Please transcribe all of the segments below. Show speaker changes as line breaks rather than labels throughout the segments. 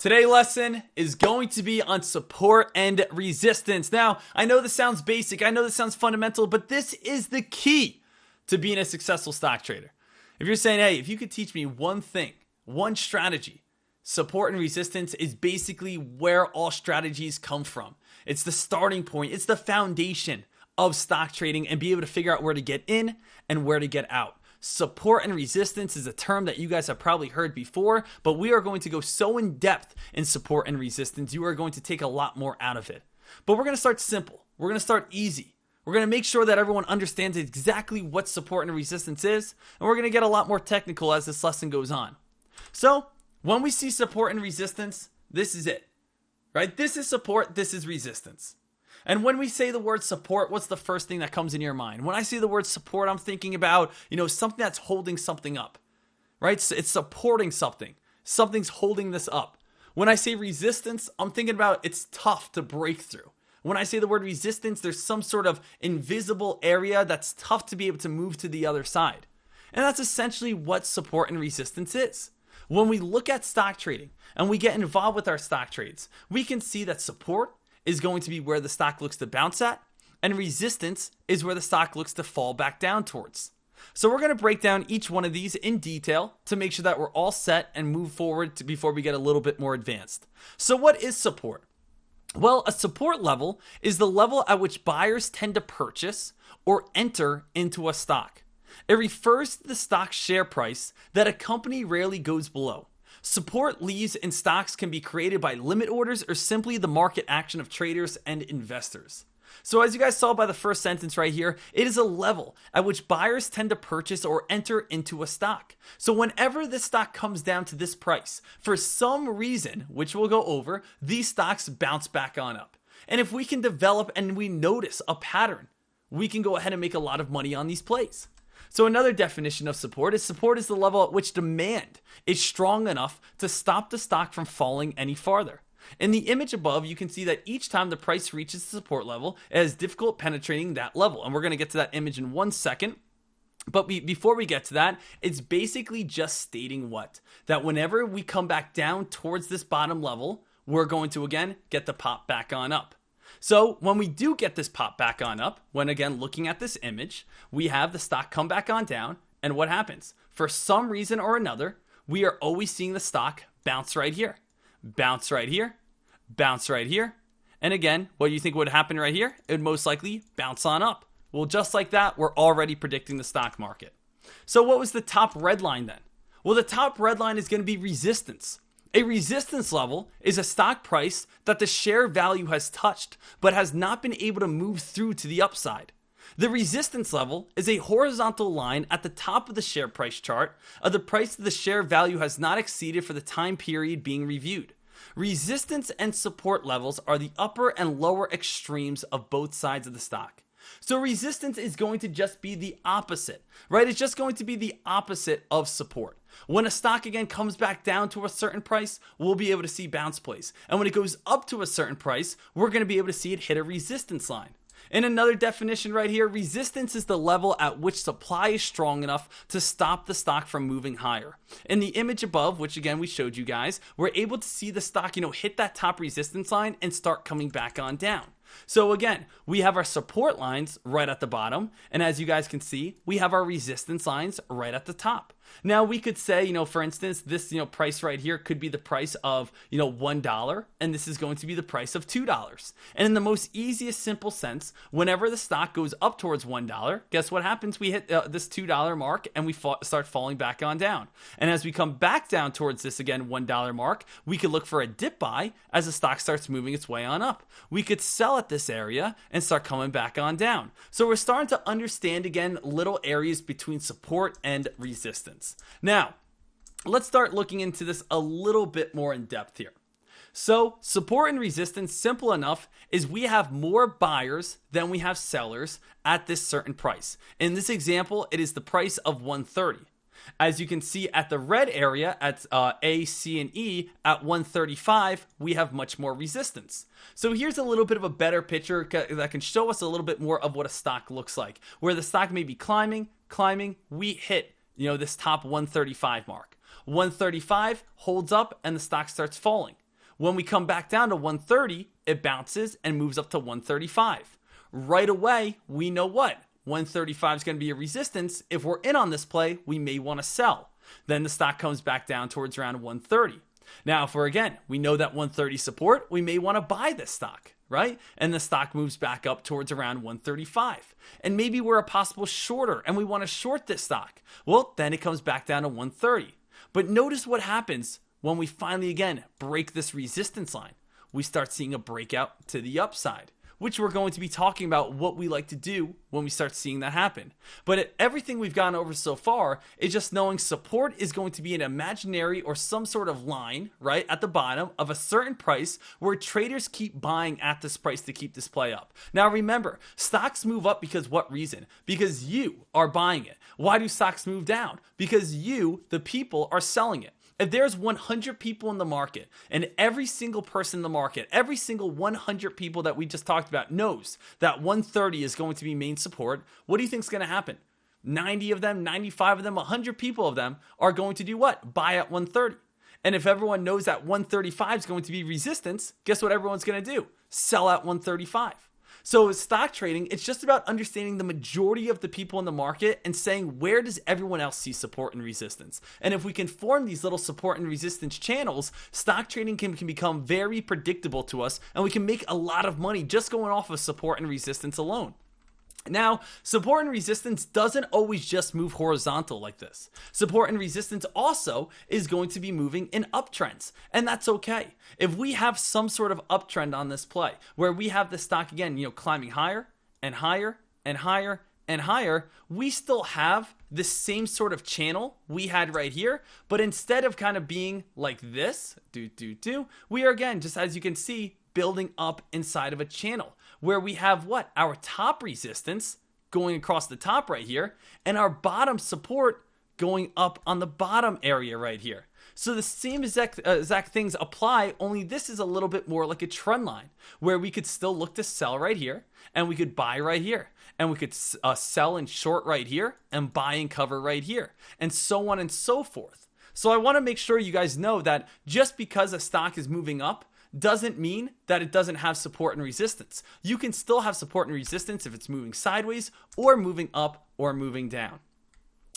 Today's lesson is going to be on support and resistance. Now, I know this sounds basic, I know this sounds fundamental, but this is the key to being a successful stock trader. If you're saying, hey, if you could teach me one thing, one strategy, support and resistance is basically where all strategies come from. It's the starting point, it's the foundation of stock trading, and be able to figure out where to get in and where to get out. Support and resistance is a term that you guys have probably heard before, but we are going to go so in depth in support and resistance, you are going to take a lot more out of it. But we're going to start simple. We're going to start easy. We're going to make sure that everyone understands exactly what support and resistance is, and we're going to get a lot more technical as this lesson goes on. So, when we see support and resistance, this is it, right? This is support, this is resistance. And when we say the word support, what's the first thing that comes in your mind? When I say the word support, I'm thinking about, something that's holding something up, right? So it's supporting something. Something's holding this up. When I say resistance, I'm thinking about it's tough to break through. When I say the word resistance, there's some sort of invisible area that's tough to be able to move to the other side. And that's essentially what support and resistance is. When we look at stock trading and we get involved with our stock trades, we can see that support is going to be where the stock looks to bounce at, and resistance is where the stock looks to fall back down towards. So we're going to break down each one of these in detail to make sure that we're all set and move forward before we get a little bit more advanced. So what is support? Well, a support level is the level at which buyers tend to purchase or enter into a stock. It refers to the stock share price that a company rarely goes below. Support leaves in stocks can be created by limit orders or simply the market action of traders and investors. So as you guys saw by the first sentence right here, it is a level at which buyers tend to purchase or enter into a stock. So whenever this stock comes down to this price, for some reason, which we'll go over, these stocks bounce back on up. And if we can develop and we notice a pattern, we can go ahead and make a lot of money on these plays. So another definition of support is the level at which demand is strong enough to stop the stock from falling any farther. In the image above, you can see that each time the price reaches the support level, it has difficult penetrating that level. And we're going to get to that image in 1 second. But before we get to that, it's basically just stating what? That whenever we come back down towards this bottom level, we're going to again get the pop back on up. So when we do get this pop back on up, when again looking at this image, we have the stock come back on down, and what happens? For some reason or another, we are always seeing the stock bounce right here, bounce right here, bounce right here, and again, what do you think would happen right here? It would most likely bounce on up. Well, just like that, we're already predicting the stock market. So what was the top red line then? Well, the top red line is going to be resistance. A resistance level is a stock price that the share value has touched but has not been able to move through to the upside. The resistance level is a horizontal line at the top of the share price chart of the price that the share value has not exceeded for the time period being reviewed. Resistance and support levels are the upper and lower extremes of both sides of the stock. So resistance is going to just be the opposite, right? It's just going to be the opposite of support. When a stock again comes back down to a certain price, we'll be able to see bounce plays. And when it goes up to a certain price, we're going to be able to see it hit a resistance line. In another definition right here, resistance is the level at which supply is strong enough to stop the stock from moving higher. In the image above, which again we showed you guys, we're able to see the stock, hit that top resistance line and start coming back on down. So again, we have our support lines right at the bottom, and as you guys can see, we have our resistance lines right at the top. Now we could say, for instance, this, price right here could be the price of, $1, and this is going to be the price of $2. And in the most easiest, simple sense, whenever the stock goes up towards $1, guess what happens? We hit this $2 mark and we start falling back on down. And as we come back down towards this, again, $1 mark, we could look for a dip buy as the stock starts moving its way on up. We could sell at this area and start coming back on down. So we're starting to understand, again, little areas between support and resistance. Now, let's start looking into this a little bit more in depth here. So, support and resistance, simple enough, is we have more buyers than we have sellers at this certain price. In this example, it is the price of 130. As you can see at the red area at A, C, and E at 135, we have much more resistance. So here's a little bit of a better picture that can show us a little bit more of what a stock looks like. Where the stock may be climbing, we hit this top 135 mark. 135 holds up and the stock starts falling. When we come back down to 130, it bounces and moves up to 135. Right away, we know what? 135 is going to be a resistance. If we're in on this play, we may want to sell. Then the stock comes back down towards around 130. Now, if we know that 130 support, we may want to buy this stock, right? And the stock moves back up towards around 135. And maybe we're a possible shorter and we want to short this stock. Well, then it comes back down to 130. But notice what happens when we finally, again, break this resistance line. We start seeing a breakout to the upside, which we're going to be talking about what we like to do when we start seeing that happen. But everything we've gone over so far is just knowing support is going to be an imaginary or some sort of line, right, at the bottom of a certain price where traders keep buying at this price to keep this play up. Now remember, stocks move up because what reason? Because you are buying it. Why do stocks move down? Because you, the people, are selling it. If there's 100 people in the market and every single person in the market, every single 100 people that we just talked about knows that 130 is going to be main support, what do you think is going to happen? 90 of them, 95 of them, 100 people of them are going to do what? Buy at 130. And if everyone knows that 135 is going to be resistance, guess what everyone's going to do? Sell at 135. So with stock trading, it's just about understanding the majority of the people in the market and saying, where does everyone else see support and resistance? And if we can form these little support and resistance channels, stock trading can become very predictable to us, and we can make a lot of money just going off of support and resistance alone. Now, support and resistance doesn't always just move horizontal like this. Support and resistance also is going to be moving in uptrends, and that's okay. If we have some sort of uptrend on this play, where we have the stock again, climbing higher and higher and higher and higher, we still have the same sort of channel we had right here, but instead of kind of being like this, we are again, just as you can see, building up inside of a channel where we have what? Our top resistance going across the top right here and our bottom support going up on the bottom area right here. So the same exact things apply, only this is a little bit more like a trend line where we could still look to sell right here and we could buy right here and we could sell and short right here and buy and cover right here and so on and so forth. So I want to make sure you guys know that just because a stock is moving up doesn't mean that it doesn't have support and resistance. You can still have support and resistance if it's moving sideways or moving up or moving down.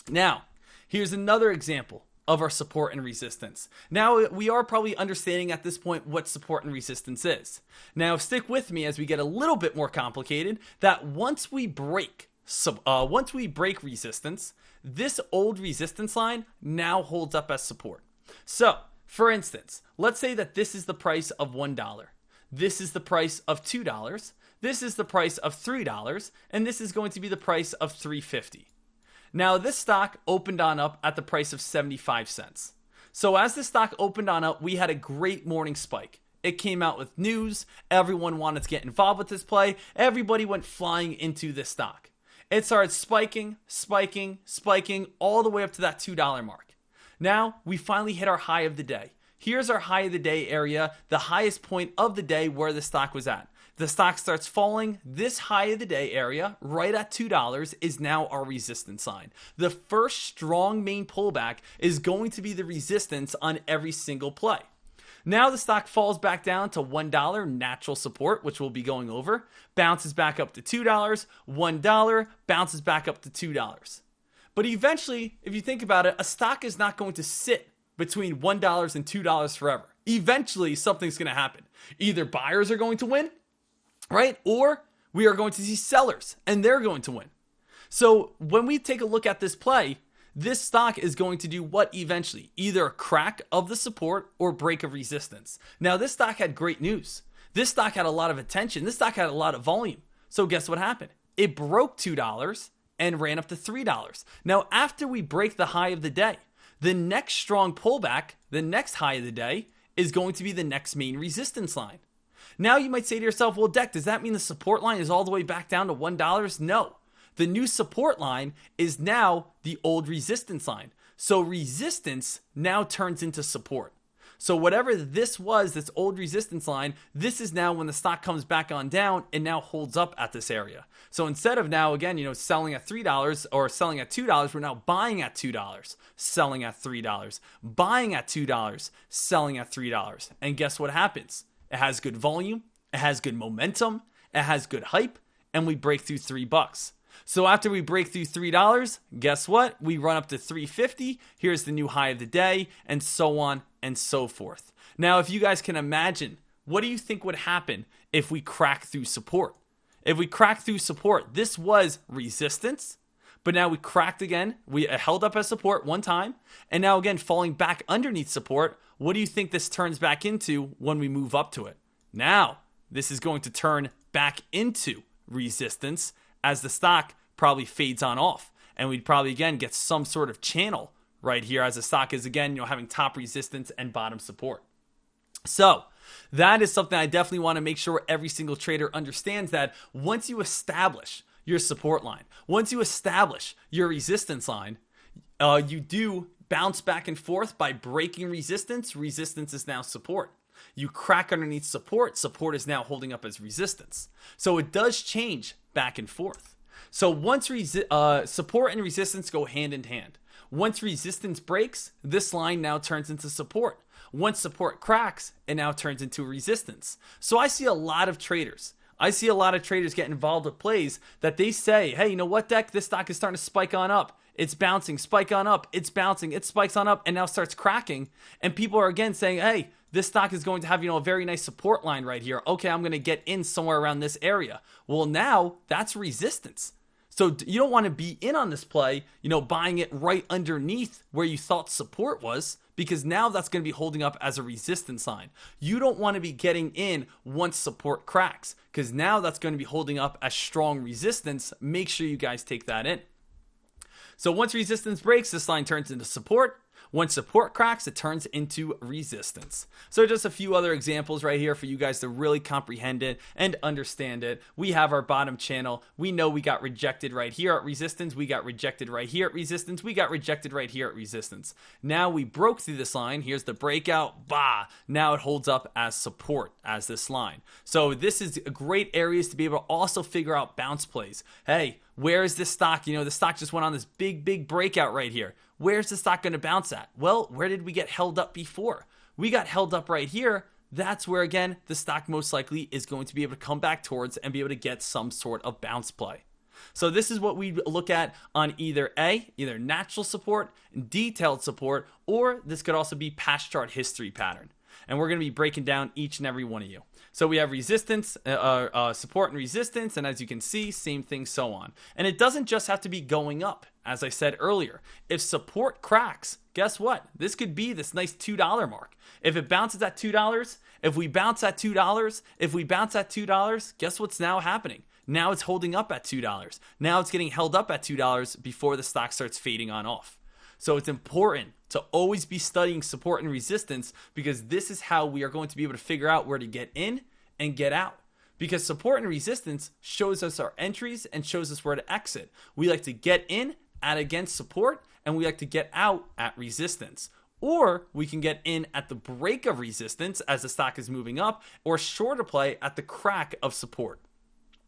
Now, here's another example of our support and resistance. Now, we are probably understanding at this point what support and resistance is. Now, stick with me as we get a little bit more complicated, that once we break resistance, this old resistance line now holds up as support. So, for instance, let's say that this is the price of $1. This is the price of $2. This is the price of $3. And this is going to be the price of $3.50. Now, this stock opened on up at the price of 75 cents. So as the stock opened on up, we had a great morning spike. It came out with news. Everyone wanted to get involved with this play. Everybody went flying into this stock. It started spiking all the way up to that $2 mark. Now, we finally hit our high of the day. Here's our high of the day area, the highest point of the day where the stock was at. The stock starts falling. This high of the day area, right at $2, is now our resistance line. The first strong main pullback is going to be the resistance on every single play. Now the stock falls back down to $1 natural support, which we'll be going over, bounces back up to $2, $1, bounces back up to $2. But eventually, if you think about it, a stock is not going to sit between $1 and $2 forever. Eventually, something's going to happen. Either buyers are going to win, right? Or we are going to see sellers, and they're going to win. So when we take a look at this play, this stock is going to do what eventually? Either a crack of the support or break of resistance. Now, this stock had great news. This stock had a lot of attention. This stock had a lot of volume. So guess what happened? It broke $2 and ran up to $3. Now, after we break the high of the day, the next strong pullback, the next high of the day, is going to be the next main resistance line. Now you might say to yourself, well, Dek, does that mean the support line is all the way back down to $1? No. The new support line is now the old resistance line. So resistance now turns into support. So whatever this was, this old resistance line, this is now when the stock comes back on down, it now holds up at this area. So instead of now, again, selling at $3 or selling at $2, we're now buying at $2, selling at $3, buying at $2, selling at $3. And guess what happens? It has good volume, it has good momentum, it has good hype, and we break through $3. So after we break through $3, guess what? We run up to $3.50. Here's the new high of the day, and so on and so forth. Now, if you guys can imagine, what do you think would happen if we crack through support? If we crack through support, this was resistance, but now we cracked again. We held up as support one time, and now again falling back underneath support. What do you think this turns back into when we move up to it? Now, this is going to turn back into resistance as the stock probably fades on off, and we'd probably again get some sort of channel right here as the stock is again having top resistance and bottom support. So that is something I definitely want to make sure every single trader understands, that once you establish your support line, once you establish your resistance line, you do bounce back and forth by breaking resistance. Resistance is now support. You crack underneath support. Support is now holding up as resistance. So it does change back and forth. So once support and resistance go hand in hand. Once resistance breaks, this line now turns into support. Once support cracks, it now turns into resistance. So I see a lot of traders. Get involved with plays that they say, hey, you know what, Dek? This stock is starting to spike on up. It's bouncing, spike on up, it's bouncing, it spikes on up, and now starts cracking. And people are again saying, hey, this stock is going to have, a very nice support line right here. Okay, I'm going to get in somewhere around this area. Well, now that's resistance. So you don't want to be in on this play, buying it right underneath where you thought support was, because now that's going to be holding up as a resistance line. You don't want to be getting in once support cracks, because now that's going to be holding up as strong resistance. Make sure you guys take that in. So once resistance breaks, this line turns into support. Once support cracks, it turns into resistance. So just a few other examples right here for you guys to really comprehend it and understand it. We have our bottom channel. We know we got rejected right here at resistance. We got rejected right here at resistance. We got rejected right here at resistance. Now we broke through this line. Here's the breakout. Bah! Now it holds up as support as this line. So this is great areas to be able to also figure out bounce plays. Hey, where is this stock? The stock just went on this big breakout right here. Where's the stock going to bounce at? Well, where did we get held up before? We got held up right here. That's where, again, the stock most likely is going to be able to come back towards and be able to get some sort of bounce play. So this is what we look at on either natural support, detailed support, or this could also be past chart history pattern. And we're going to be breaking down each and every one of you. So we have resistance, support and resistance, and as you can see, same thing, so on. And it doesn't just have to be going up. As I said earlier, if support cracks, guess what? This could be this nice $2 mark. If it bounces at $2, if we bounce at $2, guess what's now happening? Now it's holding up at $2. Now it's getting held up at $2 before the stock starts fading on off. So it's important to always be studying support and resistance, because this is how we are going to be able to figure out where to get in and get out. Because support and resistance shows us our entries and shows us where to exit. We like to get in at against support, and we like to get out at resistance. Or we can get in at the break of resistance as the stock is moving up, or shorter play at the crack of support.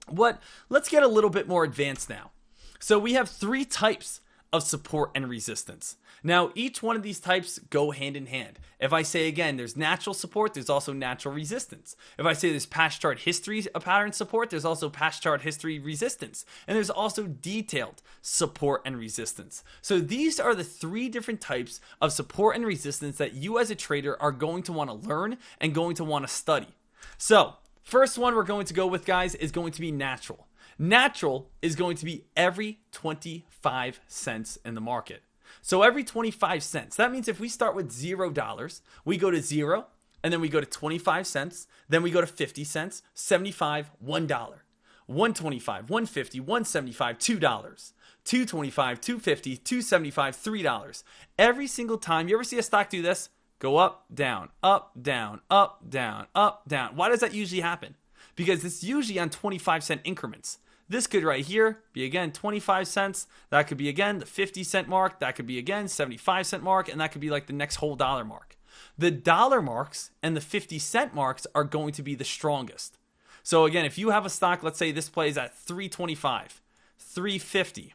Let's get a little bit more advanced now. So we have three types of support and resistance. Now, each one of these types go hand in hand. If I say again, there's natural support, there's also natural resistance. If I say there's past chart history pattern support, there's also past chart history resistance. And there's also detailed support and resistance. So these are the three different types of support and resistance that you as a trader are going to want to learn and going to want to study. So first one we're going to go with, guys, is going to be natural. Natural is going to be every 25 cents in the market. So every 25 cents, that means if we start with $0, we go to 0, and then we go to 25 cents, then we go to 50 cents, 75, $1, 125, 150, 175, $2, 225, 250, 275, $3. Every single time, you ever see a stock do this? Go up, down, up, down, up, down, up, down. Why does that usually happen? Because it's usually on 25-cent increments. This could right here be again 25 cents. That could be again the 50-cent mark. That could be again 75-cent mark. And that could be like the next whole dollar mark. The dollar marks and the 50-cent marks are going to be the strongest. So again, if you have a stock, let's say this plays at 325, 350.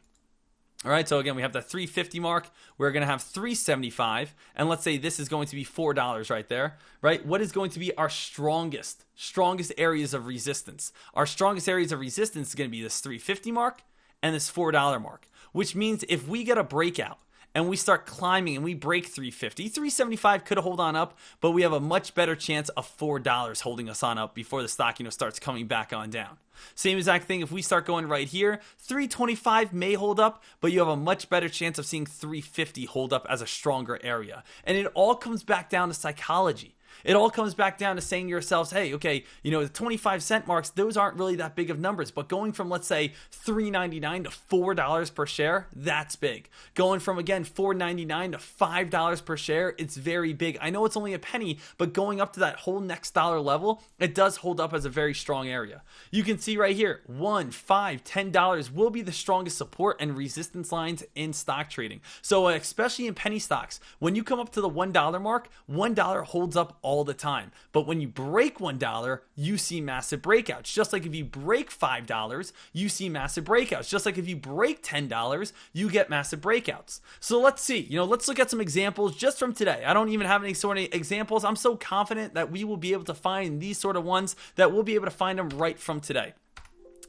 All right, so again, we have the 350 mark. We're going to have 375, and let's say this is going to be $4 right there, right? What is going to be our strongest areas of resistance? Our strongest areas of resistance is going to be this 350 mark and this $4 mark, which means if we get a breakout and we start climbing and we break 350, 375 could hold on up, but we have a much better chance of $4 holding us on up before the stock, starts coming back on down. Same exact thing if we start going right here, 325 may hold up, but you have a much better chance of seeing 350 hold up as a stronger area. And it all comes back down to psychology. It all comes back down to saying to yourselves, hey, okay, the 25-cent marks, those aren't really that big of numbers, but going from, let's say, $3.99 to $4 per share, that's big. Going from, again, $4.99 to $5 per share, it's very big. I know it's only a penny, but going up to that whole next dollar level, it does hold up as a very strong area. You can see right here, $1, $5, $10 will be the strongest support and resistance lines in stock trading. So especially in penny stocks, when you come up to the $1 mark, $1 holds up all the time. But when you break $1, you see massive breakouts. Just like if you break $5, you see massive breakouts. Just like if you break $10, you get massive breakouts. So let's see, let's look at some examples just from today. I don't even have any sort of examples. I'm so confident that we will be able to find these sort of ones that we'll be able to find them right from today.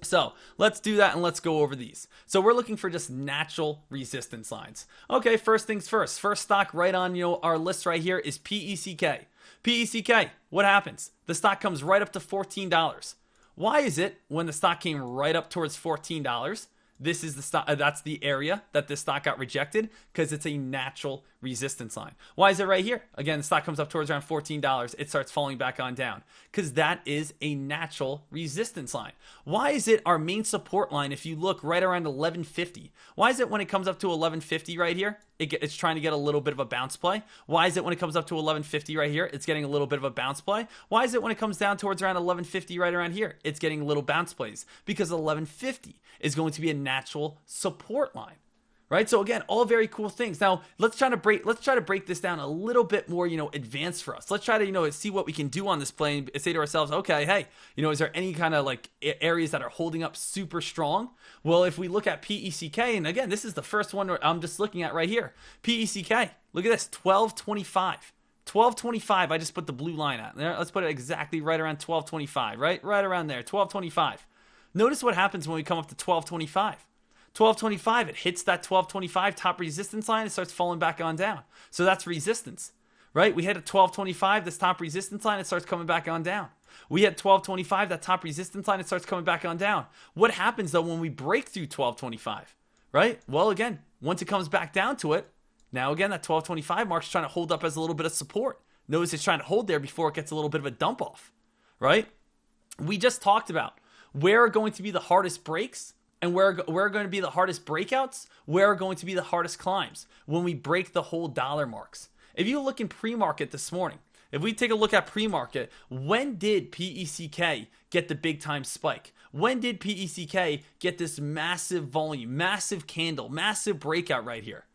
So let's do that and let's go over these. So we're looking for just natural resistance lines. Okay, first things first. First stock right on our list right here is PECK. PECK, what happens? The stock comes right up to $14. Why is it when the stock came right up towards $14, this is the stock, that's the area that this stock got rejected? Because it's a natural resistance line. Why is it right here? Again, the stock comes up towards around $14. It starts falling back on down because that is a natural resistance line. Why is it our main support line if you look right around 1150? Why is it when it comes up to 1150 right here, it's trying to get a little bit of a bounce play? Why is it when it comes up to 1150 right here, it's getting a little bit of a bounce play? Why is it when it comes down towards around 1150 right around here, it's getting little bounce plays? Because 1150 is going to be a natural support line. Right? So again, all very cool things. Now, let's try to break this down a little bit more, advanced for us. Let's try to, see what we can do on this play and say to ourselves, okay, hey, is there any kind of like areas that are holding up super strong? Well, if we look at PECK, and again, this is the first one I'm just looking at right here. PECK, look at this, 1225. 1225, I just put the blue line at. Let's put it exactly right around 1225, right? Right around there, 1225. Notice what happens when we come up to 1225. 1225, it hits that 1225 top resistance line, it starts falling back on down. So that's resistance, right? We hit a 1225, this top resistance line, it starts coming back on down. We hit 1225, that top resistance line, it starts coming back on down. What happens though when we break through 1225, right? Well, again, once it comes back down to it, now again, that 1225 mark's trying to hold up as a little bit of support. Notice it's trying to hold there before it gets a little bit of a dump off, right? We just talked about where are going to be the hardest breaks and where are going to be the hardest breakouts, where are going to be the hardest climbs when we break the whole dollar marks. If you look in pre-market this morning, if we take a look at pre-market, when did PECK get the big time spike? When did PECK get this massive volume, massive candle, massive breakout right here?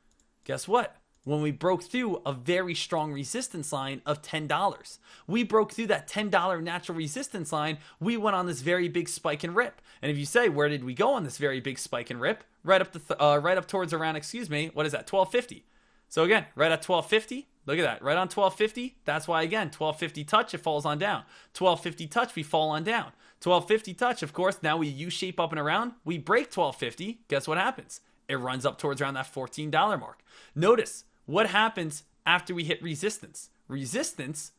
Guess what? When we broke through a very strong resistance line of $10. We broke through that $10 natural resistance line. We went on this very big spike and rip. And if you say, where did we go on this very big spike and rip? Right up towards around, what is that, 1250. So again, right at 1250, look at that, right on 1250. That's why, again, 1250 touch, it falls on down. 1250 touch, we fall on down. 1250 touch, of course, now we U-shape up and around. We break 1250. Guess what happens? It runs up towards around that $14 mark. Notice, what happens after we hit resistance? Resistance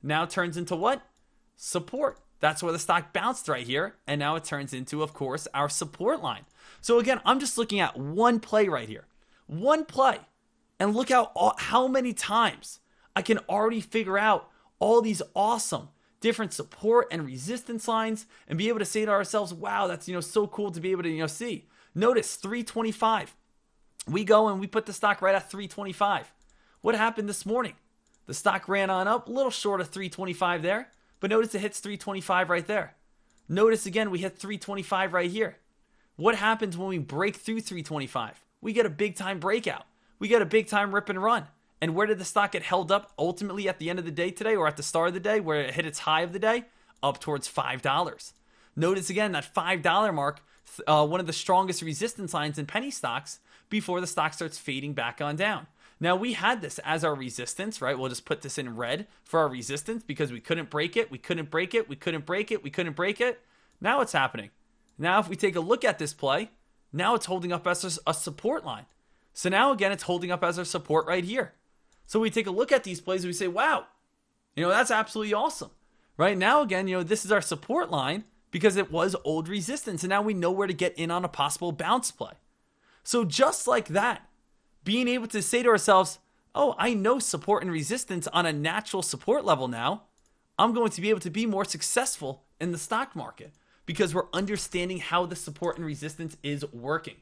now turns into what? Support. That's where the stock bounced right here. And now it turns into, of course, our support line. So again, I'm just looking at one play right here. One play. And look how many times I can already figure out all these awesome different support and resistance lines and be able to say to ourselves, wow, that's so cool to be able to see. Notice 325. We go and we put the stock right at 325. What happened this morning? The stock ran on up, a little short of 325 there, but notice it hits 325 right there. Notice again, we hit 325 right here. What happens when we break through 325? We get a big time breakout. We get a big time rip and run. And where did the stock get held up ultimately at the end of the day today, or at the start of the day where it hit its high of the day? Up towards $5. Notice again that $5 mark, one of the strongest resistance lines in penny stocks before the stock starts fading back on down. Now, we had this as our resistance, right? We'll just put this in red for our resistance because we couldn't break it. We couldn't break it. We couldn't break it. We couldn't break it. Now what's happening? Now, if we take a look at this play, now it's holding up as a support line. So now, again, it's holding up as our support right here. So we take a look at these plays and we say, wow, that's absolutely awesome. Right now, again, this is our support line because it was old resistance. And now we know where to get in on a possible bounce play. So just like that, being able to say to ourselves, oh, I know support and resistance on a natural support level now, I'm going to be able to be more successful in the stock market because we're understanding how the support and resistance is working.